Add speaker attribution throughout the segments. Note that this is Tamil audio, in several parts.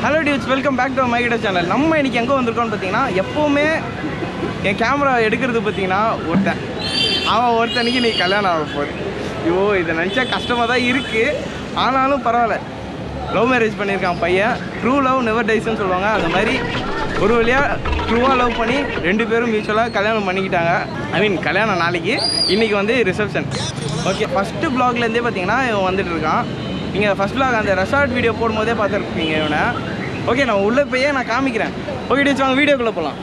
Speaker 1: Hello dudes, welcome back to my கிட்ட சேனல். நம்ம இன்றைக்கி எங்கே வந்திருக்கோம்னு பார்த்தீங்கன்னா, எப்போவுமே என் கேமரா எடுக்கிறது பார்த்தீங்கன்னா ஒருத்தனுக்கு இன்றைக்கி கல்யாணம் ஆக போகுது. ஐயோ, இதை நினச்சா கஷ்டமாக தான் இருக்குது. ஆனாலும் பரவாயில்ல. லவ் மேரேஜ் பண்ணியிருக்கான் பையன். ட்ரூ லவ் நெவர் டைஸ்ன்னு சொல்லுவாங்க. அந்த மாதிரி ஒரு வழியாக ட்ரூவாக லவ் பண்ணி 2 பேரும் மியூச்சுவலாக கல்யாணம் பண்ணிக்கிட்டாங்க. கல்யாணம் நாளைக்கு, இன்றைக்கி வந்து ரிசப்ஷன். ஓகே, ஃபஸ்ட்டு ப்ளாக்லேருந்தே பார்த்தீங்கன்னா இவன் வந்துட்டு இருக்கான். நீங்கள் ஃபஸ்ட் ப்ளாக் அந்த ரெசார்ட் வீடியோ போடும்போதே பார்த்துருப்பீங்க இவனை. ஓகே, நான் உள்ளே போய் நான் காமிக்கிறேன். ஓகே டீச், வாங்க வீடியோக்குள்ளே போகலாம்.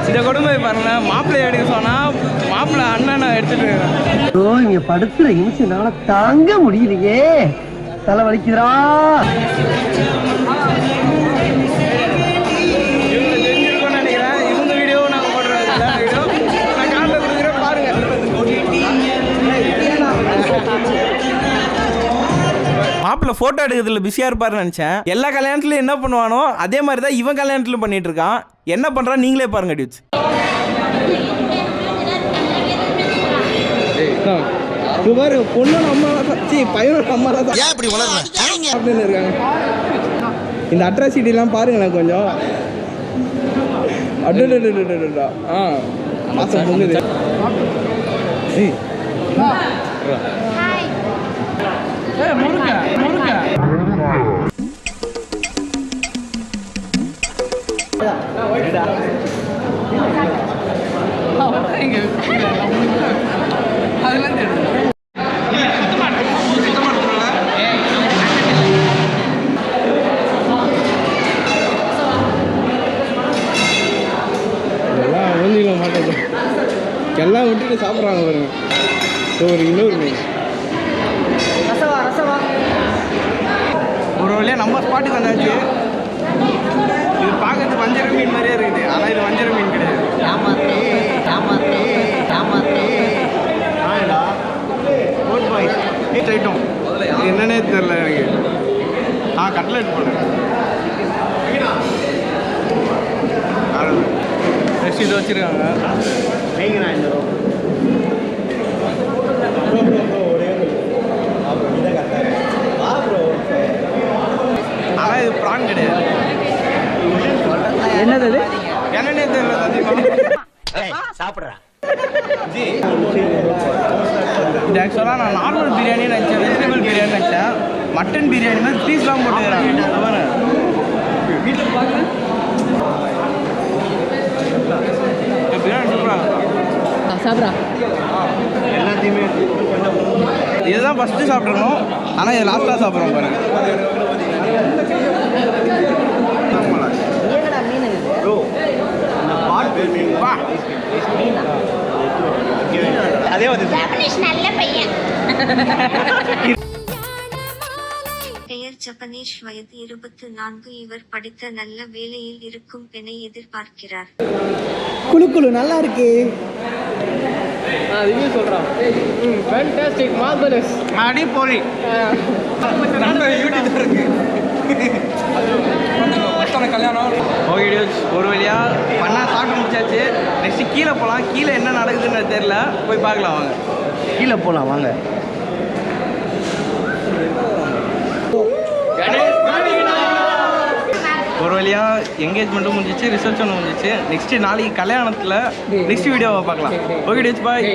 Speaker 1: இந்த கொடுமை பாருங்க, மாப்பிள்ளை எடுக்க சொன்னா மாப்பிள்ளை அண்ணனை எடுத்துட்டு
Speaker 2: இங்க படுத்துற நிமிஷம்னால தாங்க முடியலையே, தலை வலிக்குதுடா.
Speaker 1: நினைக்கிறேன் இவங்க வீடியோ நாங்கள் போடுறது வீடியோ நான் காண்ட கொடுக்குறேன் பாருங்க. மாப்பிள்ளை ஃபோட்டோ எடுக்கிறதுல பிஸியாக இருப்பாருன்னு நினச்சேன். எல்லா கல்யாணத்துலையும் என்ன பண்ணுவானோ அதே மாதிரி தான் இவன் கல்யாணத்துலையும் பண்ணிட்டு இருக்கான். என்ன பண்ணுறான் நீங்களே பாருங்க டியூட்ஸ். பொண்ணு அம்மா பையனோட அம்மா தான் அப்படின்னு இருக்காங்க. இந்த அட்ராசிட்டிலாம் பாருங்களேன் கொஞ்சம். அடடா மாசம் பொங்குது. எல்லாம் விட்டுட்டு சாப்பிட்றாங்க பாருங்க. ஒரு இன்னொரு மீன் ஒரு வழியாக நம்ம ஸ்பாட்டுக்கு வந்தாச்சு. இது பார்க்கறது வஞ்சர மீன் மாதிரியே இருக்குது, ஆனால் இது வஞ்சர மீன் கிடையாது. ஐட்டம் என்னன்னே தெரில எனக்கு. கட்லெட் போடுறேன். ஃப்ரெஷ் இது வச்சுருக்காங்க. ஆனால் இது ப்ரான் கிடையாது. என்னது என்னன்னே தெரியல.
Speaker 2: சாப்பிட்றேன்.
Speaker 1: இது ஆக்சுவலாக நான் நார்மல் பிரியாணி நினச்சேன், வெஜிடபிள் பிரியாணி நினச்சேன். மட்டன் பிரியாணி மாதிரி பீஸ்லாம் போட்டுக்கிறாங்க. வீட்டில் பார்க்க பிரியாணி சூப்பராக சாப்பிட்றா. எல்லாத்தையுமே இதுதான் ஃபஸ்ட்டு சாப்பிட்றணும், ஆனால் இது லாஸ்ட்டாக சாப்பிட்றோம் பாருங்க. அதே வந்து
Speaker 3: நல்ல பையன். பெயர் ஜப்பனீஷ், வயது 24. இவர் படித்த நல்ல வேலையில் இருக்கும் பெண்ணை எதிர்பார்க்கிறார்.
Speaker 2: குழு நல்லா இருக்கு.
Speaker 1: அதுவே சொல்கிறான். ஃபேண்டாஸ்டிக், மார்வெலஸ், அடி போரி. யூடியூப் இருக்கு கல்யாணம். ஓகே டியூட்ஸ், ஒரு வழியாக பண்ணா சாப்பிட்டு முடிச்சாச்சு. நெக்ஸ்ட்டு கீழே போகலாம். கீழே என்ன நடக்குதுன்னு தெரியல, போய் பார்க்கலாம் வாங்க.
Speaker 2: கீழே போகலாம் வாங்க.
Speaker 1: ஒரு வழியாக என்கேஜ்மெண்ட்டும் முடிஞ்சிச்சு, ரிசப்ஷனும் முடிஞ்சிச்சு. நெக்ஸ்ட்டு நாளைக்கு கல்யாணத்தில் நெக்ஸ்ட் வீடியோவை பார்க்கலாம். ஓகே டியூட்ஸ், பாய்.